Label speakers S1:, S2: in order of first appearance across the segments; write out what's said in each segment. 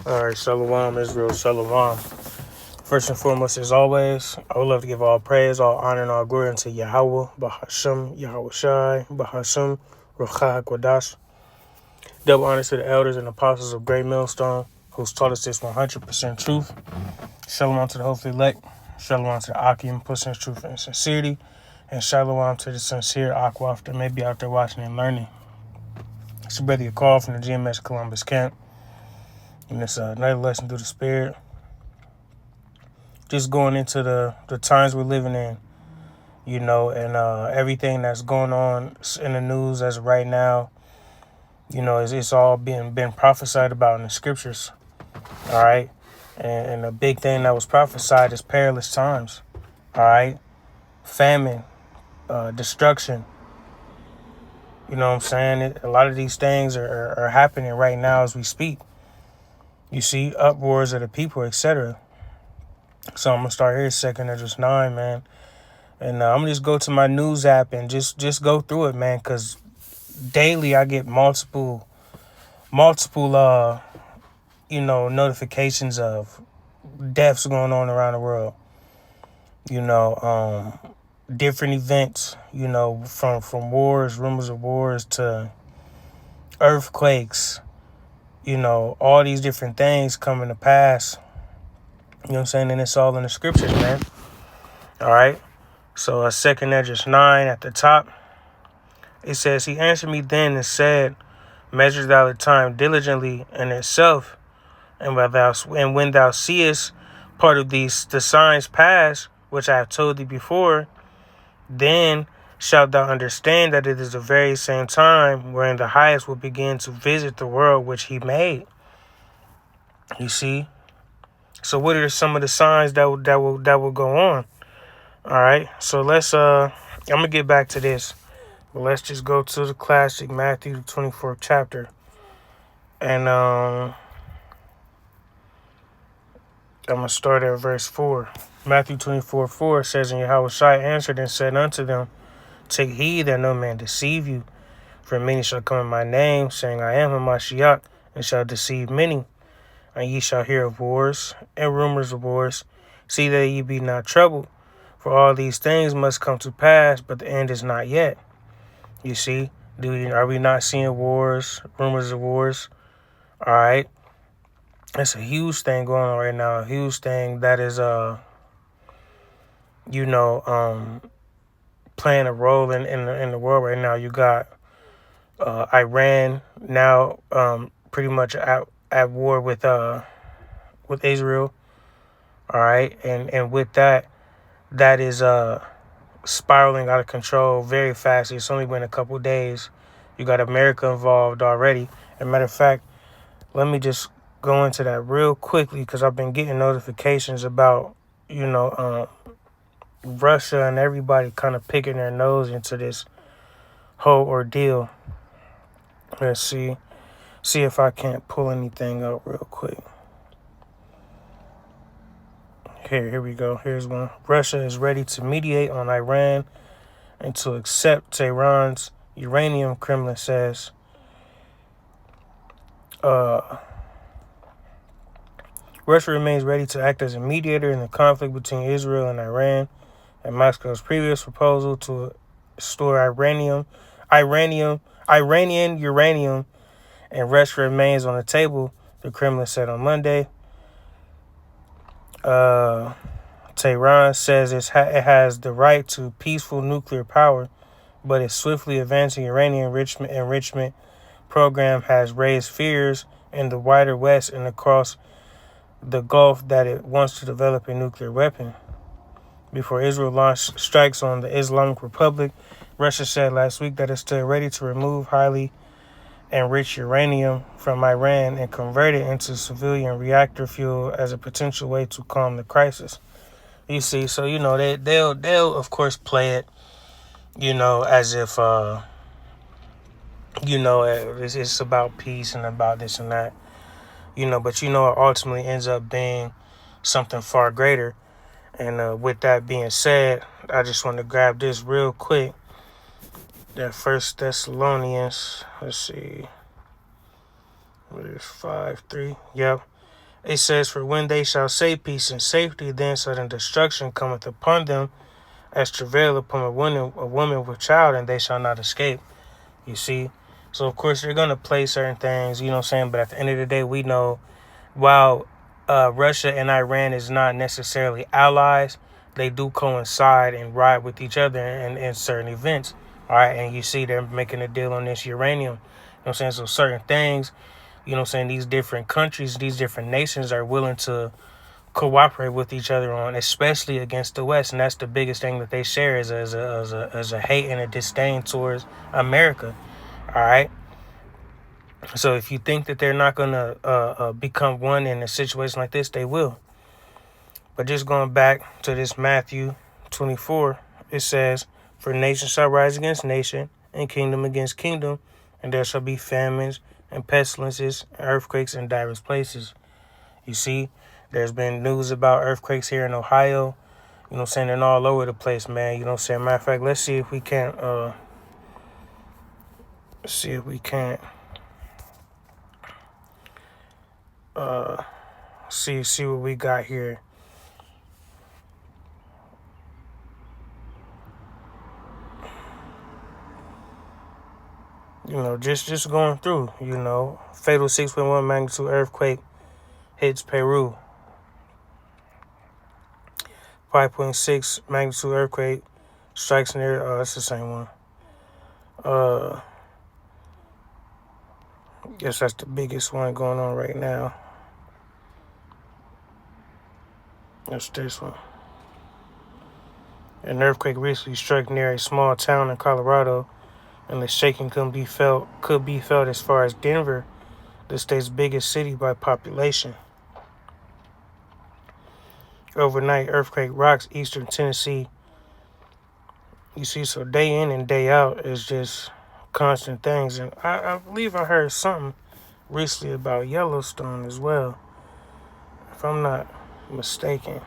S1: All right, Shalom, Israel, Shalom. First and foremost, as always, I would love to give all praise, all honor, and all glory unto Yahweh, Bahasham, Yahweh Shai, Bahasham, Ruchah HaKodash. Double honor to the elders and apostles of Great Millstone, who's taught us this 100% truth. Shalom to the hopefully elect. Shalom to the Akim, pushing truth and sincerity. And Shalom to the sincere Akwaf that may be out there watching and learning. It's your brother Yakar from the GMS Columbus camp. And it's another lesson through the Spirit. Just going into the times we're living in, and everything that's going on in the news as of right now, it's all been prophesied about in the scriptures, all right? And the big thing that was prophesied is perilous times, all right? Famine, destruction, you know what I'm saying? A lot of these things are happening right now as we speak. You see uproars of the people, etc. So I'm going to start here, 2nd Esdras 9, man. And I'm going to just go to my news app and just go through it, man, because daily I get multiple, notifications of deaths going on around the world. Different events, from wars, rumors of wars to earthquakes, all these different things coming to pass. You know what I'm saying? And it's all in the scriptures, man. All right. So 2nd Esdras 9 at the top. It says, He answered me then and said, Measure thou the time diligently in itself, and when thou seest part of the signs pass, which I have told thee before, then shalt thou understand that it is the very same time wherein the highest will begin to visit the world which he made. You see? So what are some of the signs that will go on? All right. So I'm gonna get back to this. But let's just go to the classic Matthew 24th chapter. And I'm gonna start at verse 4. Matthew 24:4 says, And Yahweh Shai answered and said unto them, Take heed that no man deceive you, for many shall come in my name, saying, I am Hamashiach, and shall deceive many. And ye shall hear of wars and rumors of wars. See that ye be not troubled, for all these things must come to pass, but the end is not yet. You see, are we not seeing wars, rumors of wars? All right. It's a huge thing going on right now. A huge thing that is, playing a role in the world right now. You got Iran now pretty much at war with Israel. All right, and with that is spiraling out of control very fast. It's only been a couple days. You got America involved already. As a matter of fact, let me just go into that real quickly because I've been getting notifications about Russia and everybody kind of picking their nose into this whole ordeal. Let's see if I can't pull anything up real quick. Here we go. Here's one. Russia is ready to mediate on Iran and to accept Tehran's uranium, Kremlin says. Russia remains ready to act as a mediator in the conflict between Israel and Iran, and Moscow's previous proposal to store Iranian uranium and Russia remains on the table, the Kremlin said on Monday. Tehran says it has the right to peaceful nuclear power, but its swiftly advancing uranium enrichment program has raised fears in the wider West and across the Gulf that it wants to develop a nuclear weapon. Before Israel launched strikes on the Islamic Republic, Russia said last week that it stood ready to remove highly enriched uranium from Iran and convert it into civilian reactor fuel as a potential way to calm the crisis. You see, so they'll of course play it, as if it's about peace and about this and that, but it ultimately ends up being something far greater. And with that being said, I just want to grab this real quick. That 1 Thessalonians, let's see, what is 5:3? Yep. It says, for when they shall say peace and safety, then sudden destruction cometh upon them, as travail upon a woman with child, and they shall not escape. You see? So, of course, they're going to play certain things, you know what I'm saying? But at the end of the day, we know while Russia and Iran is not necessarily allies, they do coincide and ride with each other in certain events. All right. And you see they're making a deal on this uranium. You know what I'm saying? So, certain things, you know what I'm saying, these different countries, these different nations are willing to cooperate with each other on, especially against the West. And that's the biggest thing that they share is as a hate and a disdain towards America. All right. So if you think that they're not going to become one in a situation like this, they will. But just going back to this Matthew 24, it says, for nation shall rise against nation, and kingdom against kingdom, and there shall be famines and pestilences and earthquakes in diverse places. You see, there's been news about earthquakes here in Ohio, you know what I'm saying, and all over the place, man. You know what I'm saying? Matter of fact, let's see if we can't see what we got here. You know, just going through, you know, fatal 6.1 magnitude earthquake hits Peru. 5.6 magnitude earthquake strikes near, it's the same one. Guess that's the biggest one going on right now. That's this one. An earthquake recently struck near a small town in Colorado, and the shaking could be felt as far as Denver, the state's biggest city by population. Overnight earthquake rocks eastern Tennessee. You see, so day in and day out is just constant things. And I believe I heard something recently about Yellowstone as well, if I'm not mistaken.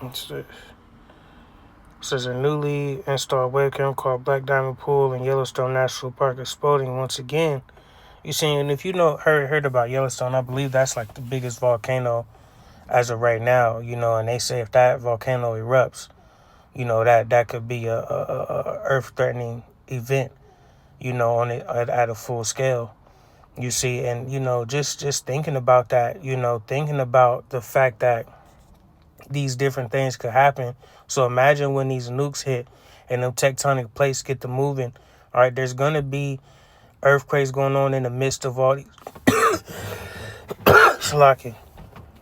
S1: What's this? It says a newly installed webcam called Black Diamond Pool in Yellowstone National Park exploding once again. You see, and if you know heard about Yellowstone, I believe that's like the biggest volcano as of right now. You know, and they say if that volcano erupts, you know that could be a earth-threatening event. You know, on it at a full scale. You see, and you know, just thinking about that. You know, thinking about the fact that these different things could happen. So imagine when these nukes hit and them tectonic plates get to moving. All right, there's going to be earthquakes going on in the midst of all these slacking.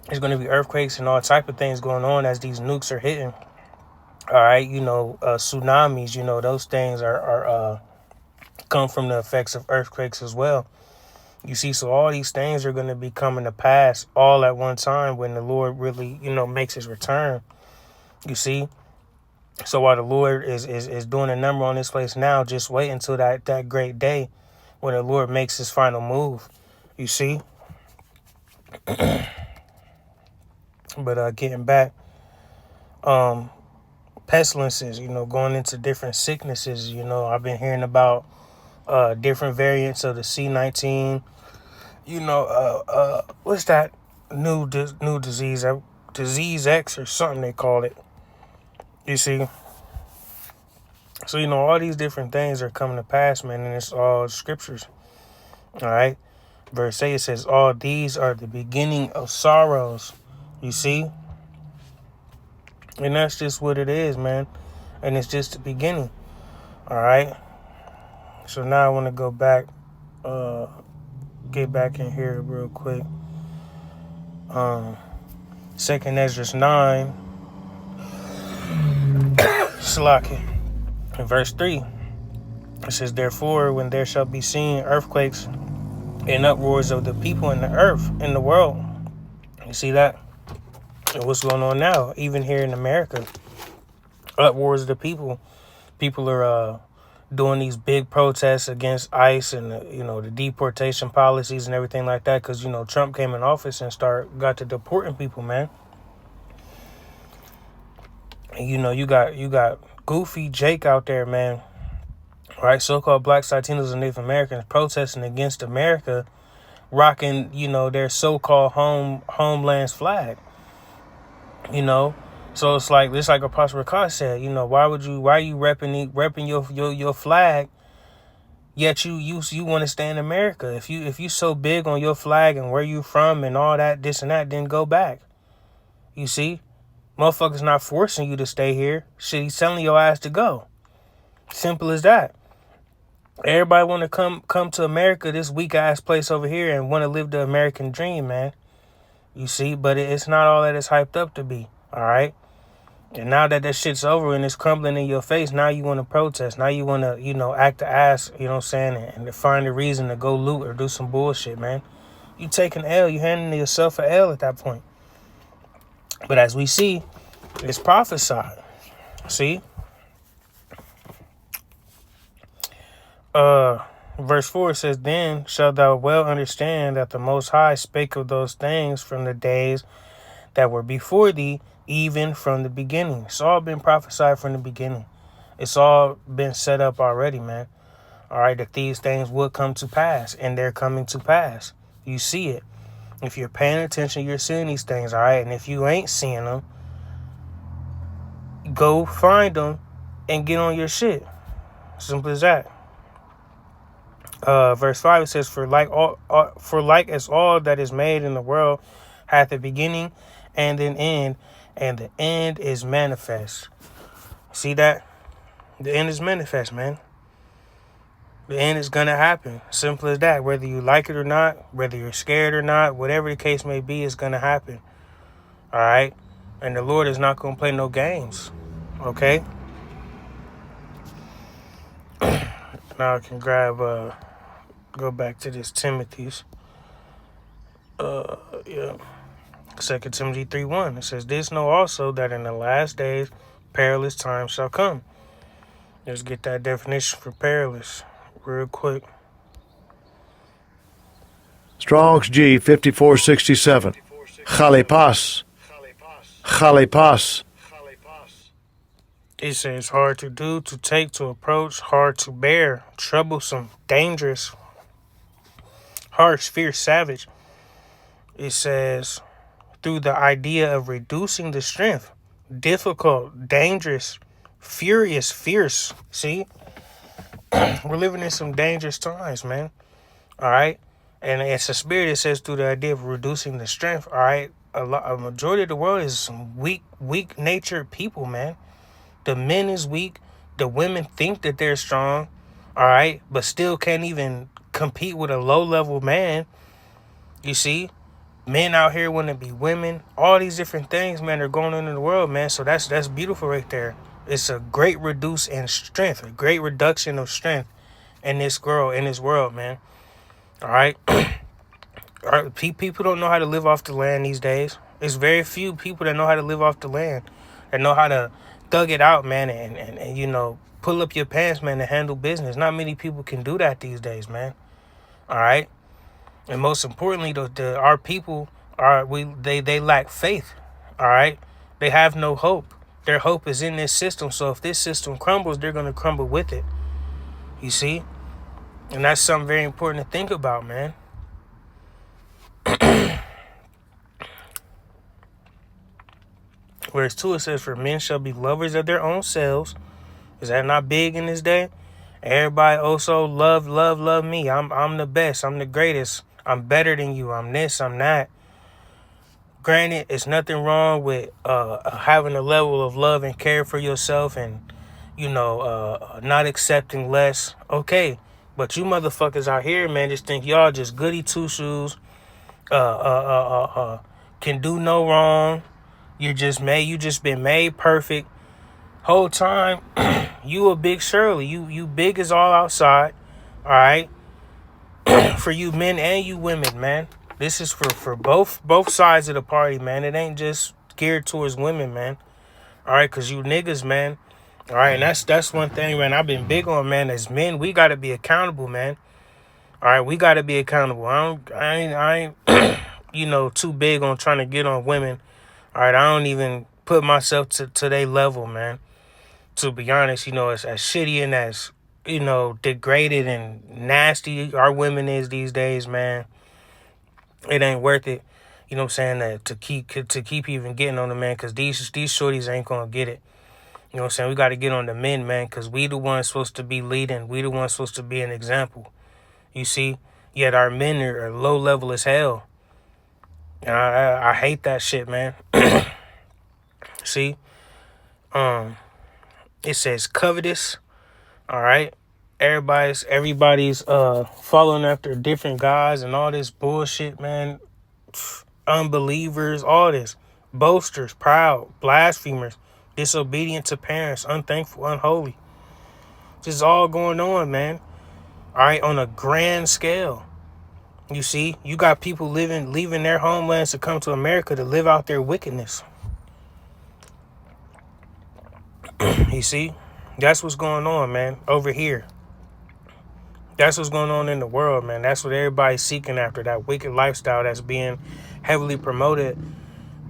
S1: There's going to be earthquakes and all type of things going on as these nukes are hitting. All right, you know, tsunamis, you know, those things are come from the effects of earthquakes as well. You see, so all these things are going to be coming to pass all at one time when the Lord really, you know, makes his return. You see? So while the Lord is doing a number on this place now, just wait until that great day when the Lord makes his final move. You see? But getting back, pestilences, you know, going into different sicknesses, you know, I've been hearing about different variants of the C-19. You know, what's that new disease? Disease X or something they call it. You see? So, you know, all these different things are coming to pass, man, and it's all scriptures. All right? Verse 8 says, all these are the beginning of sorrows. You see? And that's just what it is, man. And it's just the beginning. All right? So now I want to go back, get back in here real quick. 2nd Ezra 9, Slaki, in verse 3. It says, therefore, when there shall be seen earthquakes and uproars of the people in the earth, in the world. You see that? And what's going on now? Even here in America, uproars of the people. People are doing these big protests against ICE and the deportation policies and everything like that, because Trump came in office and got to deporting people, man. And you got Goofy Jake out there, man. Right, so-called blacks, Latinos, and Native Americans protesting against America, rocking their so-called homeland's flag. So it's like Apostle Ricard said, why are you repping your flag, yet you want to stay in America? If you so big on your flag and where you from and all that, this and that, then go back. You see, motherfuckers not forcing you to stay here. Shit, he's telling your ass to go. Simple as that. Everybody want to come to America, this weak ass place over here, and want to live the American dream, man. You see, but it's not all that it's hyped up to be. All right. And now that shit's over and it's crumbling in your face, now you want to protest. Now you want to, act the ass, you know what I'm saying, and to find a reason to go loot or do some bullshit, man. You take an L, you handing yourself an L at that point. But as we see, it's prophesied. See? Verse 4 says, Then shalt thou well understand that the Most High spake of those things from the days that were before thee, even from the beginning. It's all been prophesied from the beginning. It's all been set up already, man. All right, that these things would come to pass, and they're coming to pass. You see it. If you're paying attention, you're seeing these things, all right? And if you ain't seeing them, go find them and get on your shit. Simple as that. Verse 5, it says, For like as all that is made in the world hath a beginning and an end, and the end is manifest. See that? The end is manifest, man. The end is going to happen. Simple as that. Whether you like it or not, whether you're scared or not, whatever the case may be, it's going to happen. All right? And the Lord is not going to play no games. Okay? Now I can go back to this Timothy's. Yeah. 2 Timothy 3:1. It says, This know also that in the last days perilous times shall come. Let's get that definition for perilous real quick.
S2: Strong's G 5467. Chalepas. Chalepas.
S1: It says hard to do, to take, to approach, hard to bear, troublesome, dangerous, harsh, fierce, savage. It says through the idea of reducing the strength, difficult, dangerous, furious, fierce. See? We're living in some dangerous times, man. All right? And it's a spirit that says through the idea of reducing the strength, all right? A majority of the world is some weak-natured people, man. The men is weak. The women think that they're strong, all right? But still can't even compete with a low-level man. You see? Men out here want to be women. All these different things, man, are going on in the world, man. So that's beautiful right there. It's a great reduce in strength, a great reduction of strength in this world, man. All right? All right, people don't know how to live off the land these days. There's very few people that know how to live off the land, that know how to thug it out, man, and pull up your pants, man, to handle business. Not many people can do that these days, man. All right? And most importantly, our people they lack faith. All right? They have no hope. Their hope is in this system. So if this system crumbles, they're going to crumble with it. You see? And that's something very important to think about, man. Verse 2, it says, For men shall be lovers of their own selves. Is that not big in this day? Everybody also love me. I'm the best. I'm the greatest. I'm better than you. I'm this. I'm that. Granted, it's nothing wrong with having a level of love and care for yourself and, not accepting less. Okay. But you motherfuckers out here, man, just think y'all just goody two-shoes, can do no wrong. You just been made perfect. Whole time, you a big Shirley. You big as all outside. All right. For you men and you women, man. This is for both sides of the party, man. It ain't just geared towards women, man. All right, because you niggas, man, All right, and that's one thing, man. I've been big on, man. As men, we got to be accountable, man. All right, we got to be accountable. I ain't too big on trying to get on women. All right, I don't even put myself to their level, man. To be honest, it's as shitty and as degraded and nasty our women is these days, man. It ain't worth it. You know what I'm saying? To keep even getting on the man, because these shorties ain't gonna get it. You know what I'm saying? We got to get on the men, man, because we the ones supposed to be leading. We the ones supposed to be an example. You see? Yet our men are low level as hell. And I hate that shit, man. See? It says covetous. All right? Everybody's following after different guys and all this bullshit, man. Unbelievers, all this. Boasters, proud, blasphemers, disobedient to parents, unthankful, unholy. Just all going on, man. All right, on a grand scale. You see, you got people leaving their homelands to come to America to live out their wickedness. You see, that's what's going on, man, over here. That's what's going on in the world, man. That's what everybody's seeking after, that wicked lifestyle that's being heavily promoted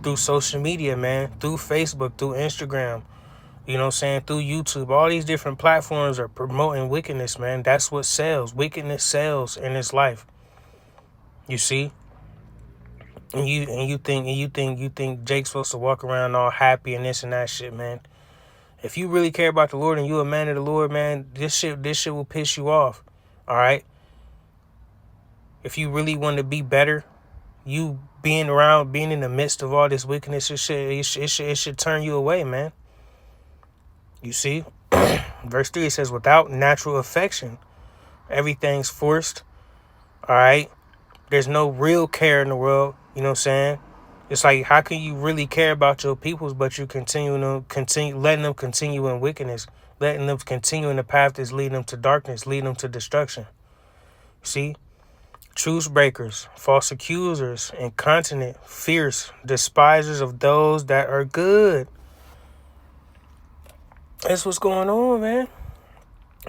S1: through social media, man, through Facebook, through Instagram, you know what I'm saying, through YouTube. All these different platforms are promoting wickedness, man. That's what sells. Wickedness sells in this life. You see? And you think Jake's supposed to walk around all happy and this and that shit, man. If you really care about the Lord and you a man of the Lord, man, this shit will piss you off. All right? If you really want to be better, you being in the midst of all this wickedness, it should turn you away, man. You see? Verse 3, it says, without natural affection, everything's forced. All right? There's no real care in the world. You know what I'm saying? It's like, how can you really care about your peoples, but you letting them continue in wickedness, letting them continue in the path that's leading them to darkness, leading them to destruction. See? Truce breakers, false accusers, incontinent, fierce, despisers of those that are good. That's what's going on, man.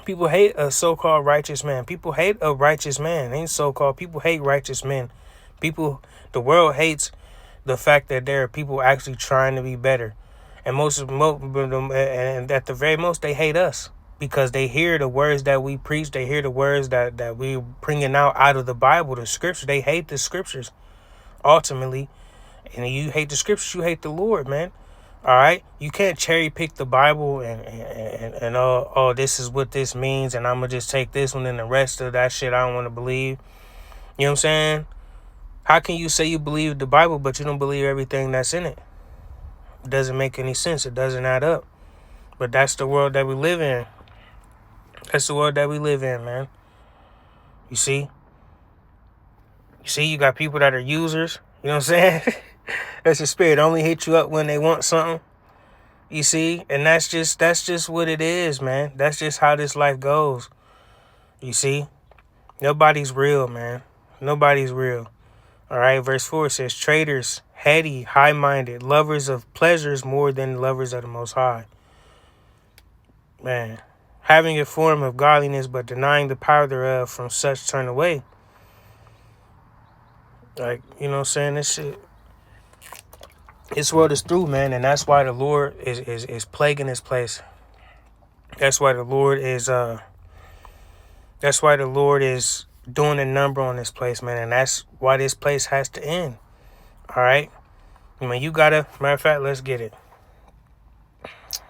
S1: People hate a so-called righteous man. People hate a righteous man. Ain't so-called. People hate righteous men. The world hates the fact that there are people actually trying to be better. And and at the very most, they hate us because they hear the words that we preach. They hear the words that we bringing out of the Bible, the scripture. They hate the scriptures, ultimately. And you hate the scriptures, you hate the Lord, man. All right, you can't cherry pick the Bible and this is what this means, and I'm gonna just take this one and the rest of that shit I don't want to believe. You know what I'm saying? How can you say you believe the Bible but you don't believe everything that's in it? It doesn't make any sense. It doesn't add up. But that's the world that we live in. That's the world that we live in, man. You see? You got people that are users. You know what I'm saying? That's the spirit. Only hit you up when they want something. You see? And that's just what it is, man. That's just how this life goes. You see? Nobody's real, man. Nobody's real. All right, verse 4 says, traitors, heady, high-minded, lovers of pleasures more than lovers of the Most High. Man, having a form of godliness but denying the power thereof, from such turn away. Like, you know what I'm saying? This world is through, man, and that's why the Lord is plaguing this place. That's why the Lord is doing a number on this place, man, and that's why this place has to end. All right? I mean, you gotta, matter of fact, let's get it.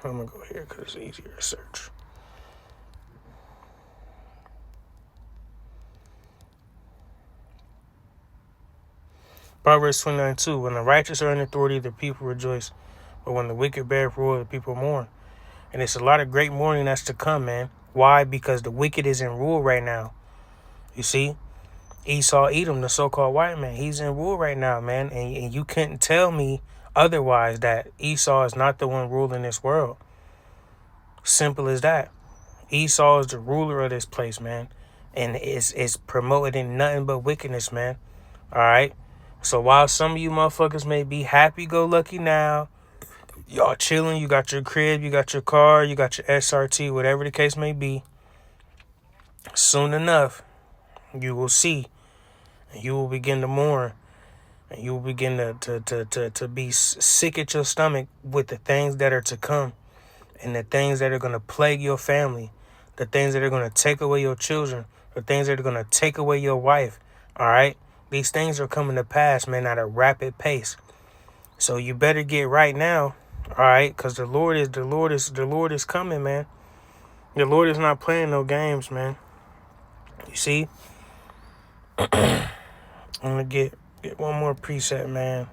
S1: I'm gonna go here because it's easier to search. Proverbs 29:2. When the righteous are in authority, the people rejoice. But when the wicked bear rule, the people mourn. And it's a lot of great mourning that's to come, man. Why? Because the wicked is in rule right now. You see? Esau Edom, the so-called white man, he's in rule right now, man. And you couldn't tell me otherwise that Esau is not the one ruling this world. Simple as that. Esau is the ruler of this place, man. And it's promoting nothing but wickedness, man. All right? So while some of you motherfuckers may be happy-go-lucky now, Y'all chilling, you got your crib, you got your car, you got your SRT, whatever the case may be. Soon enough, you will see, and you will begin to mourn, and you will begin to be sick at your stomach with the things that are to come, and the things that are going to plague your family, the things that are going to take away your children, the things that are going to take away your wife. All right? These things are coming to pass, man, at a rapid pace. So you better get right now, all right? Because the Lord is coming, man. The Lord is not playing no games, man. You see? I'm gonna get one more preset, man.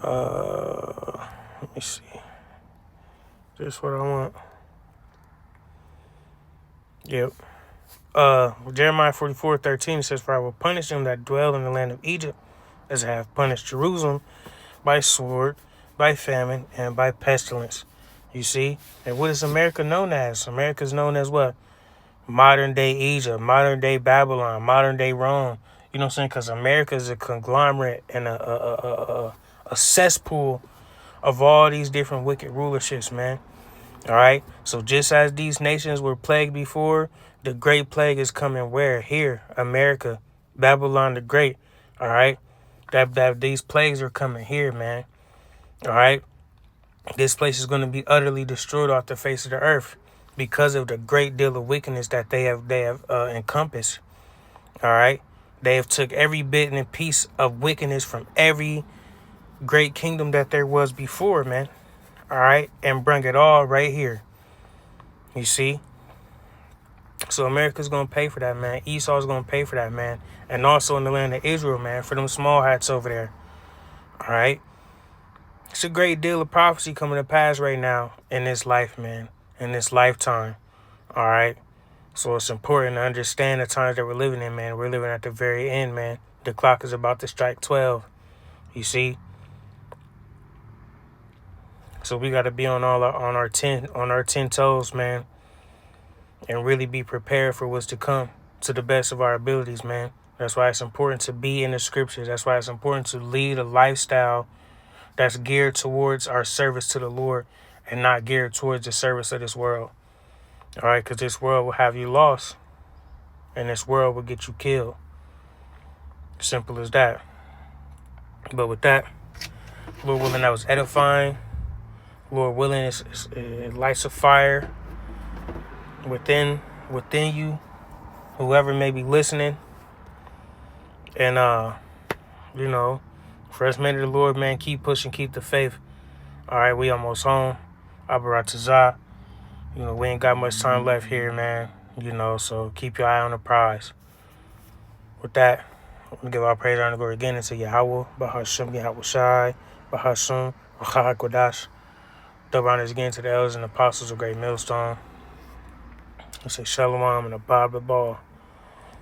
S1: Let me see. This what I want. Yep. Jeremiah 44:13 says, "For I will punish them that dwell in the land of Egypt, as I have punished Jerusalem by sword, by famine, and by pestilence." You see? And what is America known as? America is known as what? Modern day Egypt, modern day Babylon, modern day Rome. You know what I'm saying? Because America is a conglomerate and a cesspool of all these different wicked rulerships, man. All right. So just as these nations were plagued before, the great plague is coming where? Here, America, Babylon the Great. All right. That these plagues are coming here, man. All right. This place is going to be utterly destroyed off the face of the earth because of the great deal of wickedness that they have encompassed. All right. They have took every bit and piece of wickedness from every great kingdom that there was before, man. All right. And bring it all right here. You see? So America's going to pay for that, man. Esau's going to pay for that, man. And also in the land of Israel, man, for them small hats over there. All right. It's a great deal of prophecy coming to pass right now in this life, man, in this lifetime. All right. So it's important to understand the times that we're living in, man. We're living at the very end, man. The clock is about to strike 12. You see? So we got to be on our 10 toes, man, and really be prepared for what's to come to the best of our abilities, man. That's why it's important to be in the scriptures. That's why it's important to lead a lifestyle that's geared towards our service to the Lord and not geared towards the service of this world. All right, because this world will have you lost and this world will get you killed. Simple as that. But with that, Lord willing, that was edifying. Lord willing, it lights a fire within you, whoever may be listening. And, for us men of the Lord, man, keep pushing, keep the faith. All right, we almost home. Abaratazah. We ain't got much time left here, man. So keep your eye on the prize. With that, we give our praise, honor, and glory again into Yahweh, Bahashim, Yahweh Shai, Bahashim, Bahai Kodash. Double honors again to the elders and apostles of Great Millstone. We say Shalom and a Bob the Ball.